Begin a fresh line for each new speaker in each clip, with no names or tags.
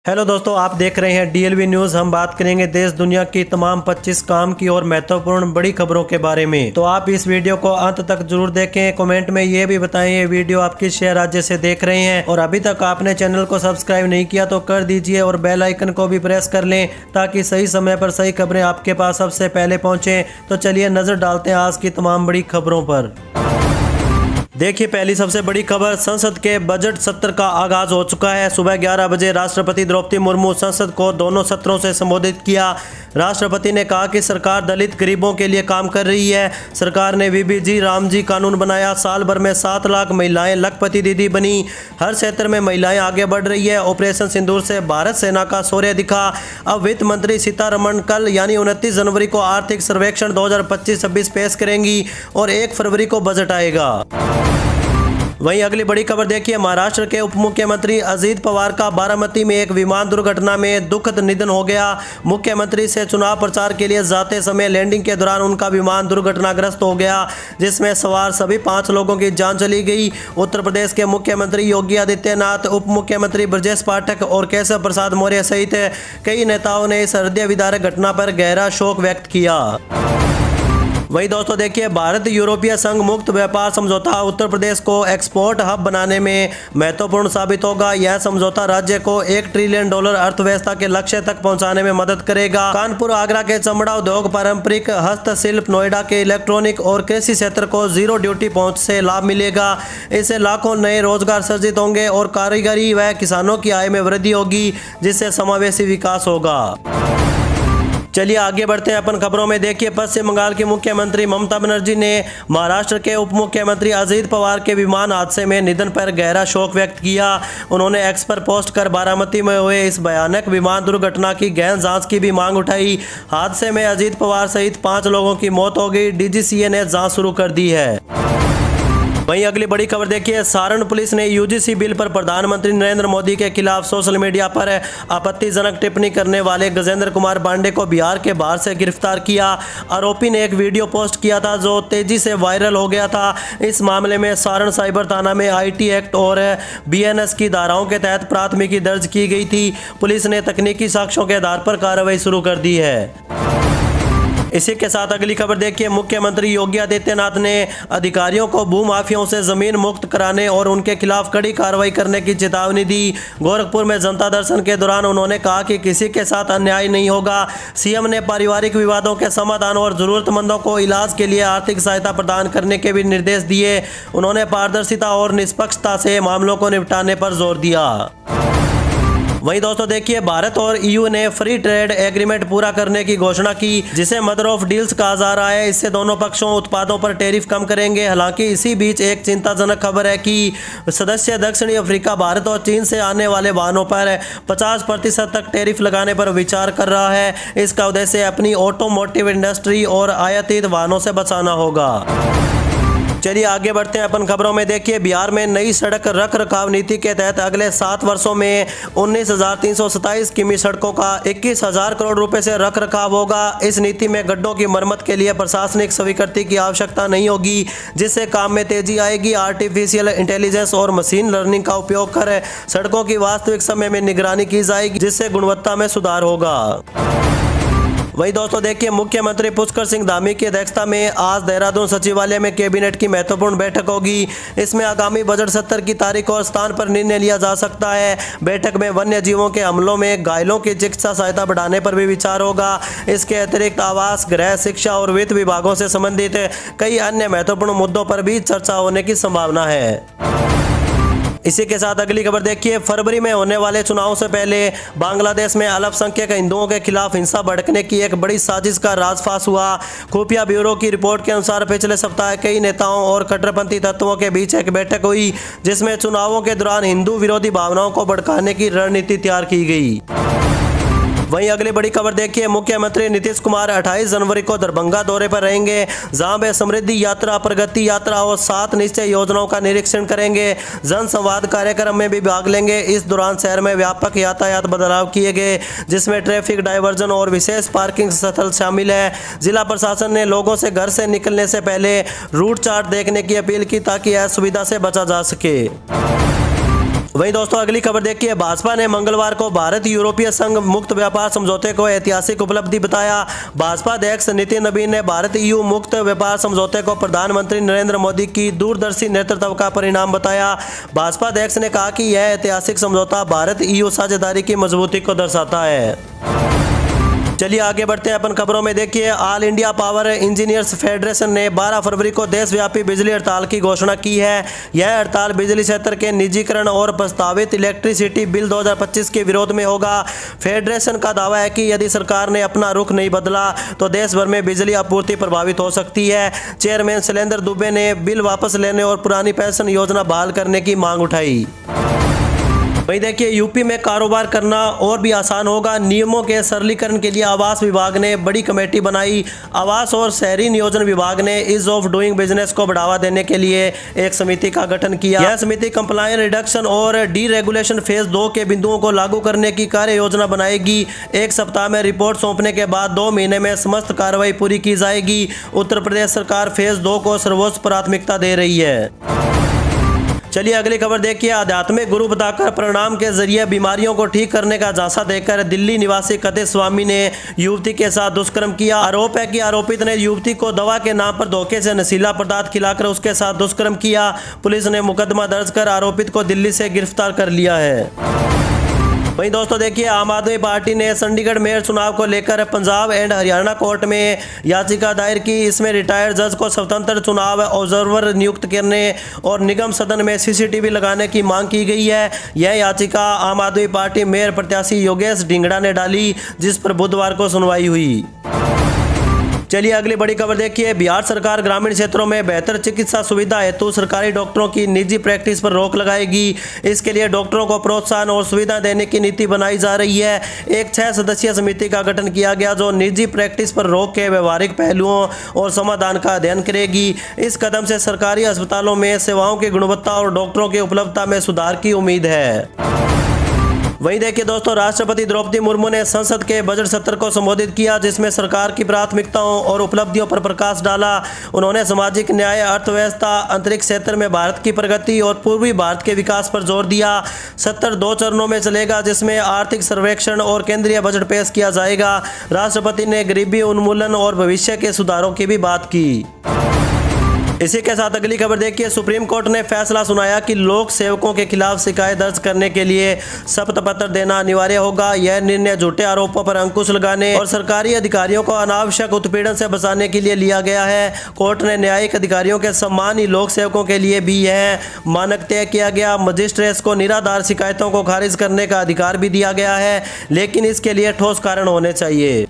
Hello दोस्तों, आप देख रहे हैं डीएलवी न्यूज़। हम बात करेंगे देश दुनिया की तमाम 25 काम की और महत्वपूर्ण बड़ी खबरों के बारे में। तो आप इस वीडियो को अंत तक जरूर देखें। कमेंट में ये भी बताएं ये वीडियो आप किस शहर राज्य से देख रहे हैं, और अभी तक आपने चैनल को सब्सक्राइब नहीं किया तो कर दीजिए और बेल आइकन को भी प्रेस कर लें ताकि सही समय पर सही खबरें आपके पास सबसे पहले पहुँचें। तो चलिए नजर डालते हैं आज की तमाम बड़ी खबरों पर। देखिए, पहली सबसे बड़ी खबर, संसद के बजट सत्र का आगाज हो चुका है। सुबह 11 बजे राष्ट्रपति द्रौपदी मुर्मू संसद को दोनों सत्रों से संबोधित किया। राष्ट्रपति ने कहा कि सरकार दलित गरीबों के लिए काम कर रही है। सरकार ने बीबीजी रामजी कानून बनाया। साल भर में 7 लाख महिलाएं लखपति दीदी बनी। हर क्षेत्र में महिलाएं आगे बढ़ रही है। ऑपरेशन सिंदूर से भारत सेना का शौर्य दिखा। अब वित्त मंत्री सीतारमण कल यानी 29 जनवरी को आर्थिक सर्वेक्षण 2025-26 पेश करेंगी और 1 फरवरी को बजट आएगा। वहीं अगली बड़ी खबर देखिए, महाराष्ट्र के उप मुख्यमंत्री अजित पवार का बारामती में एक विमान दुर्घटना में दुखद निधन हो गया। मुख्यमंत्री से चुनाव प्रचार के लिए जाते समय लैंडिंग के दौरान उनका विमान दुर्घटनाग्रस्त हो गया, जिसमें सवार सभी 5 लोगों की जान चली गई। उत्तर प्रदेश के मुख्यमंत्री योगी आदित्यनाथ, उप मुख्यमंत्री ब्रजेश पाठक और केशव प्रसाद मौर्य सहित कई नेताओं ने इस हृदय विदारक घटना पर गहरा शोक व्यक्त किया। वही दोस्तों देखिए, भारत यूरोपीय संघ मुक्त व्यापार समझौता उत्तर प्रदेश को एक्सपोर्ट हब बनाने में महत्वपूर्ण साबित होगा। यह समझौता राज्य को $1 ट्रिलियन अर्थव्यवस्था के लक्ष्य तक पहुंचाने में मदद करेगा। कानपुर आगरा के चमड़ा उद्योग, पारंपरिक हस्तशिल्प, नोएडा के इलेक्ट्रॉनिक और कृषि क्षेत्र को जीरो ड्यूटी पहुंच से लाभ मिलेगा। इससे लाखों नए रोजगार सृजित होंगे और कारीगरी व किसानों की आय में वृद्धि होगी, जिससे समावेशी विकास होगा। चलिए आगे बढ़ते हैं अपन खबरों में। देखिए, पश्चिम बंगाल की मुख्यमंत्री ममता बनर्जी ने महाराष्ट्र के उप मुख्यमंत्री अजित पवार के विमान हादसे में निधन पर गहरा शोक व्यक्त किया। उन्होंने एक्स पर पोस्ट कर बारामती में हुए इस भयानक विमान दुर्घटना की गहन जांच की भी मांग उठाई। हादसे में अजित पवार सहित 5 लोगों की मौत हो गई। डीजीसीए ने जांच शुरू कर दी है। वहीं अगली बड़ी खबर देखिए, सारण पुलिस ने यूजीसी बिल पर प्रधानमंत्री नरेंद्र मोदी के खिलाफ सोशल मीडिया पर आपत्तिजनक टिप्पणी करने वाले गजेंद्र कुमार पांडे को बिहार के बाहर से गिरफ्तार किया। आरोपी ने एक वीडियो पोस्ट किया था जो तेजी से वायरल हो गया था। इस मामले में सारण साइबर थाना में आईटी एक्ट और बीएनएस की धाराओं के तहत प्राथमिकी दर्ज की गई थी। पुलिस ने तकनीकी साक्ष्यों के आधार पर कार्रवाई शुरू कर दी है। इसी के साथ अगली खबर देखिए, मुख्यमंत्री योगी आदित्यनाथ ने अधिकारियों को भूमाफियाओं से जमीन मुक्त कराने और उनके खिलाफ कड़ी कार्रवाई करने की चेतावनी दी। गोरखपुर में जनता दर्शन के दौरान उन्होंने कहा कि किसी के साथ अन्याय नहीं होगा। सीएम ने पारिवारिक विवादों के समाधान और जरूरतमंदों को इलाज के लिए आर्थिक सहायता प्रदान करने के भी निर्देश दिए। उन्होंने पारदर्शिता और निष्पक्षता से मामलों को निपटाने पर जोर दिया। वहीं दोस्तों देखिए, भारत और ईयू ने फ्री ट्रेड एग्रीमेंट पूरा करने की घोषणा की, जिसे मदर ऑफ डील्स कहा जा रहा है। इससे दोनों पक्षों उत्पादों पर टैरिफ कम करेंगे। हालांकि इसी बीच एक चिंताजनक खबर है कि सदस्य दक्षिणी अफ्रीका भारत और चीन से आने वाले वाहनों पर 50% तक टैरिफ लगाने पर विचार कर रहा है। इसका उद्देश्य अपनी ऑटोमोटिव इंडस्ट्री और आयातित वाहनों से बचाना होगा। चलिए आगे बढ़ते हैं अपन खबरों में। देखिए, बिहार में नई सड़क रख रखाव नीति के तहत अगले 7 वर्षों में 19,327 किमी सड़कों का 21,000 करोड़ रुपए से रख रखाव होगा। इस नीति में गड्ढों की मरम्मत के लिए प्रशासनिक स्वीकृति की आवश्यकता नहीं होगी, जिससे काम में तेजी आएगी। आर्टिफिशियल इंटेलिजेंस और मशीन लर्निंग का उपयोग कर सड़कों की वास्तविक समय में निगरानी की जाएगी, जिससे गुणवत्ता में सुधार होगा। वही दोस्तों देखिए, मुख्यमंत्री पुष्कर सिंह धामी की अध्यक्षता में आज देहरादून सचिवालय में कैबिनेट की महत्वपूर्ण बैठक होगी। इसमें आगामी बजट सत्र की तारीख और स्थान पर निर्णय लिया जा सकता है। बैठक में वन्य जीवों के हमलों में घायलों की चिकित्सा सहायता बढ़ाने पर भी विचार होगा। इसके अतिरिक्त आवास, गृह, शिक्षा और वित्त विभागों से संबंधित कई अन्य महत्वपूर्ण मुद्दों पर भी चर्चा होने की संभावना है। इसी के साथ अगली खबर देखिए, फरवरी में होने वाले चुनाव से पहले बांग्लादेश में अल्पसंख्यक हिंदुओं के खिलाफ हिंसा भड़कने की एक बड़ी साजिश का राजफाश हुआ। खुफिया ब्यूरो की रिपोर्ट के अनुसार पिछले सप्ताह कई नेताओं और कट्टरपंथी तत्वों के बीच एक बैठक हुई, जिसमें चुनावों के दौरान हिंदू विरोधी भावनाओं को भड़काने की रणनीति तैयार की गई। वहीं अगली बड़ी खबर देखिए, मुख्यमंत्री नीतीश कुमार 28 जनवरी को दरभंगा दौरे पर रहेंगे, जहां वे समृद्धि यात्रा, प्रगति यात्रा और 7 निश्चय योजनाओं का निरीक्षण करेंगे। जन संवाद कार्यक्रम में भी भाग लेंगे। इस दौरान शहर में व्यापक यातायात बदलाव किए गए, जिसमें ट्रैफिक डायवर्जन और विशेष पार्किंग स्थल शामिल है। जिला प्रशासन ने लोगों से घर से निकलने से पहले रूट चार्ट देखने की अपील की, ताकि असुविधा से बचा जा सके। वहीं दोस्तों अगली खबर देखिए, भाजपा ने मंगलवार को भारत यूरोपीय संघ मुक्त व्यापार समझौते को ऐतिहासिक उपलब्धि बताया। भाजपा अध्यक्ष नितिन नवीन ने भारत EU मुक्त व्यापार समझौते को प्रधानमंत्री नरेंद्र मोदी की दूरदर्शी नेतृत्व का परिणाम बताया। भाजपा अध्यक्ष ने कहा कि यह ऐतिहासिक समझौता भारत EU साझेदारी की मजबूती को दर्शाता है। चलिए आगे बढ़ते हैं अपन खबरों में। देखिए, all India power engineers federation ने 12 फरवरी को देशव्यापी बिजली हड़ताल की घोषणा की है। यह हड़ताल बिजली क्षेत्र के निजीकरण और प्रस्तावित इलेक्ट्रिसिटी बिल 2025 के विरोध में होगा। फेडरेशन का दावा है कि यदि सरकार ने अपना रुख नहीं बदला तो देश भर में बिजली आपूर्ति प्रभावित हो सकती है। चेयरमैन शैलेंद्र दुबे ने बिल वापस लेने और पुरानी पेंशन योजना बहाल करने की मांग उठाई। वहीं देखिए, यूपी में कारोबार करना और भी आसान होगा। नियमों के सरलीकरण के लिए आवास विभाग ने बड़ी कमेटी बनाई। आवास और शहरी नियोजन विभाग ने ईज ऑफ डूइंग बिजनेस को बढ़ावा देने के लिए एक समिति का गठन किया। यह समिति कंप्लायंस रिडक्शन और डीरेगुलेशन फेज 2 के बिंदुओं को लागू करने की कार्य योजना बनाएगी। 1 सप्ताह में रिपोर्ट सौंपने के बाद 2 महीने में समस्त कार्रवाई पूरी की जाएगी। उत्तर प्रदेश सरकार फेज 2 को सर्वोच्च प्राथमिकता दे रही है। चलिए अगली खबर देखिए, आध्यात्मिक गुरु बताकर परिणाम के जरिए बीमारियों को ठीक करने का झांसा देकर दिल्ली निवासी कथित स्वामी ने युवती के साथ दुष्कर्म किया। आरोप है कि आरोपित ने युवती को दवा के नाम पर धोखे से नशीला पदार्थ खिलाकर उसके साथ दुष्कर्म किया। पुलिस ने मुकदमा दर्ज कर आरोपित को दिल्ली से गिरफ्तार कर लिया है। वहीं दोस्तों देखिए, आम आदमी पार्टी ने चंडीगढ़ मेयर चुनाव को लेकर पंजाब एंड हरियाणा कोर्ट में याचिका दायर की। इसमें रिटायर्ड जज को स्वतंत्र चुनाव ऑब्जर्वर नियुक्त करने और निगम सदन में CCTV लगाने की मांग की गई है। यह याचिका आम आदमी पार्टी मेयर प्रत्याशी योगेश ढिंगड़ा ने डाली, जिस पर बुधवार को सुनवाई हुई। चलिए अगली बड़ी खबर देखिए, बिहार सरकार ग्रामीण क्षेत्रों में बेहतर चिकित्सा सुविधा हेतु सरकारी डॉक्टरों की निजी प्रैक्टिस पर रोक लगाएगी। इसके लिए डॉक्टरों को प्रोत्साहन और सुविधा देने की नीति बनाई जा रही है। एक 6 सदस्यीय समिति का गठन किया गया जो निजी प्रैक्टिस पर रोक के व्यवहारिक पहलुओं और समाधान का अध्ययन करेगी। इस कदम से सरकारी अस्पतालों में सेवाओं की गुणवत्ता और डॉक्टरों की उपलब्धता में सुधार की उम्मीद है। वहीं देखिए दोस्तों, राष्ट्रपति द्रौपदी मुर्मू ने संसद के बजट सत्र को संबोधित किया, जिसमें सरकार की प्राथमिकताओं और उपलब्धियों पर प्रकाश डाला। उन्होंने सामाजिक न्याय, अर्थव्यवस्था, अंतरिक्ष क्षेत्र में भारत की प्रगति और पूर्वी भारत के विकास पर जोर दिया। सत्र 2 चरणों में चलेगा, जिसमें आर्थिक सर्वेक्षण और केंद्रीय बजट पेश किया जाएगा। राष्ट्रपति ने गरीबी उन्मूलन और भविष्य के सुधारों की भी बात की। इसी के साथ अगली खबर देखिए, सुप्रीम कोर्ट ने फैसला सुनाया कि लोक सेवकों के खिलाफ शिकायत दर्ज करने के लिए शपथ पत्र देना अनिवार्य होगा। यह निर्णय झूठे आरोपों पर अंकुश लगाने और सरकारी अधिकारियों को अनावश्यक उत्पीड़न से बचाने के लिए लिया गया है। कोर्ट ने न्यायिक अधिकारियों के समान ही लोक सेवकों के लिए भी यह मानक तय किया गया। मजिस्ट्रेट्स को निराधार शिकायतों को खारिज करने का अधिकार भी दिया गया है, लेकिन इसके लिए ठोस कारण होने चाहिए।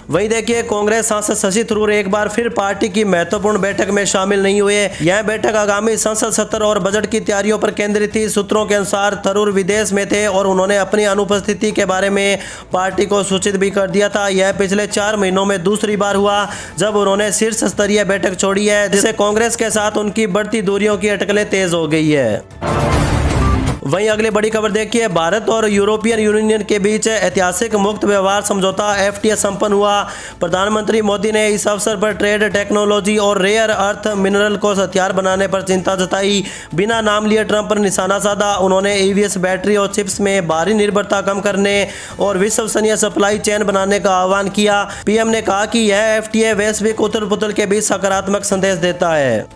वहीं देखिए, कांग्रेस सांसद शशि थरूर एक बार फिर पार्टी की महत्वपूर्ण बैठक में शामिल नहीं हुए। यह बैठक आगामी संसद सत्र और बजट की तैयारियों पर केंद्रित थी। सूत्रों के अनुसार थरूर विदेश में थे और उन्होंने अपनी अनुपस्थिति के बारे में पार्टी को सूचित भी कर दिया था। यह पिछले 4 महीनों में दूसरी बार हुआ जब उन्होंने शीर्ष स्तरीय बैठक छोड़ी है, जिससे कांग्रेस के साथ उनकी बढ़ती दूरियों की अटकलें तेज हो गई है। वहीं अगली बड़ी खबर देखिए, भारत और यूरोपियन यूनियन के बीच ऐतिहासिक मुक्त व्यवहार समझौता FTA संपन्न हुआ। प्रधानमंत्री मोदी ने इस अवसर पर ट्रेड, टेक्नोलॉजी और रेयर अर्थ मिनरल को हथियार बनाने पर चिंता जताई। बिना नाम लिए ट्रंप पर निशाना साधा। उन्होंने EVs, बैटरी और चिप्स में बाहरी निर्भरता कम करने और विश्वसनीय सप्लाई चेन बनाने का आह्वान किया। PM ने कहा कि यह FTA वैश्विक उथल पुथल के बीच सकारात्मक संदेश देता है।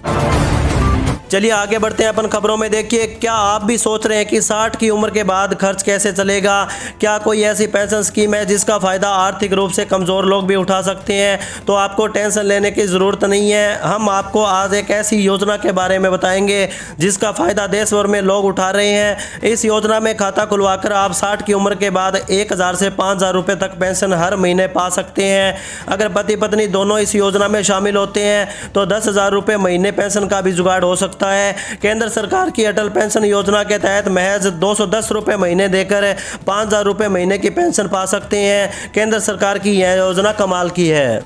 चलिए आगे बढ़ते हैं अपन खबरों में। देखिए, क्या आप भी सोच रहे हैं कि 60 की उम्र के बाद खर्च कैसे चलेगा? क्या कोई ऐसी पेंशन स्कीम है जिसका फायदा आर्थिक रूप से कमजोर लोग भी उठा सकते हैं? तो आपको टेंशन लेने की जरूरत नहीं है। हम आपको आज एक ऐसी योजना के बारे में बताएंगे जिसका फायदा देश भर में लोग उठा रहे हैं। इस योजना में खाता खुलवाकर आप 60 की उम्र के बाद 1000 से 5000 रुपये तक पेंशन हर महीने पा सकते हैं। अगर पति पत्नी दोनों इस योजना में शामिल होते हैं तो 10,000 रुपये महीने पेंशन का भी जुगाड़ हो सकता है। केंद्र सरकार की अटल पेंशन योजना के तहत महज 210 रुपये महीने देकर 5000 रुपये महीने की पेंशन पा सकते हैं। केंद्र सरकार की यह योजना कमाल की है।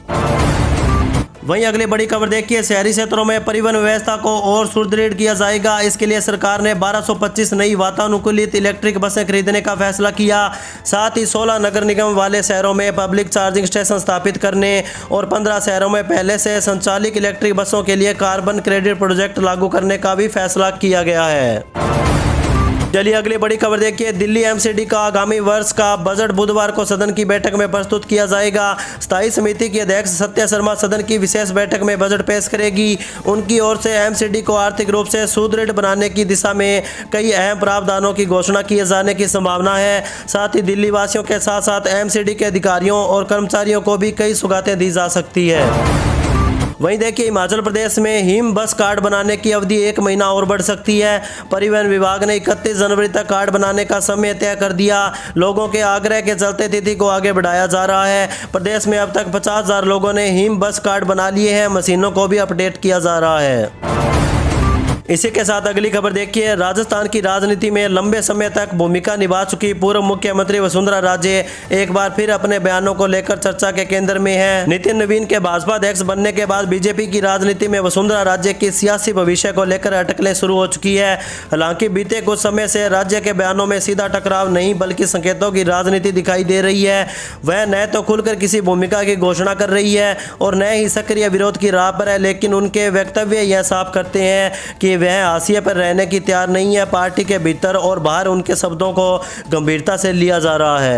वहीं अगली बड़ी खबर देखिए, शहरी क्षेत्रों में परिवहन व्यवस्था को और सुदृढ़ किया जाएगा। इसके लिए सरकार ने 1225 नई वातानुकूलित इलेक्ट्रिक बसें खरीदने का फैसला किया। साथ ही 16 नगर निगम वाले शहरों में पब्लिक चार्जिंग स्टेशन स्थापित करने और 15 शहरों में पहले से संचालित इलेक्ट्रिक बसों के लिए कार्बन क्रेडिट प्रोजेक्ट लागू करने का भी फैसला किया गया है। चलिए अगली बड़ी खबर देखिए। दिल्ली एमसीडी का आगामी वर्ष का बजट बुधवार को सदन की बैठक में प्रस्तुत किया जाएगा। स्थायी समिति की अध्यक्ष सत्या शर्मा सदन की विशेष बैठक में बजट पेश करेगी। उनकी ओर से एमसीडी को आर्थिक रूप से सुदृढ़ बनाने की दिशा में कई अहम प्रावधानों की घोषणा किए जाने की संभावना है। साथ ही दिल्ली वासियों के साथ साथ एमसीडी के अधिकारियों और कर्मचारियों को भी कई सौगातें दी जा सकती है। वहीं देखिए हिमाचल प्रदेश में हिम बस कार्ड बनाने की अवधि 1 महीना और बढ़ सकती है। परिवहन विभाग ने 31 जनवरी तक कार्ड बनाने का समय तय कर दिया। लोगों के आग्रह के चलते तिथि को आगे बढ़ाया जा रहा है। प्रदेश में अब तक 50,000 लोगों ने हिम बस कार्ड बना लिए हैं। मशीनों को भी अपडेट किया जा रहा है। इसी के साथ अगली खबर देखिए। राजस्थान की राजनीति में लंबे समय तक भूमिका निभा चुकी पूर्व मुख्यमंत्री वसुंधरा राजे एक बार फिर अपने बयानों को लेकर चर्चा के केंद्र में है। नितिन नवीन के भाजपा अध्यक्ष बनने के बाद बीजेपी की राजनीति में वसुंधरा राजे की सियासी भविष्य को लेकर अटकलें शुरू हो चुकी है। हालांकि बीते कुछ समय से राज्य के बयानों में सीधा टकराव नहीं बल्कि संकेतों की राजनीति दिखाई दे रही है। वह न तो खुलकर किसी भूमिका की घोषणा कर रही है और न ही सक्रिय विरोध की राह पर है, लेकिन उनके वक्तव्य यह साफ करते हैं कि वह हाशिए पर रहने की तैयार नहीं है। पार्टी के भीतर और बाहर उनके शब्दों को गंभीरता से लिया जा रहा है।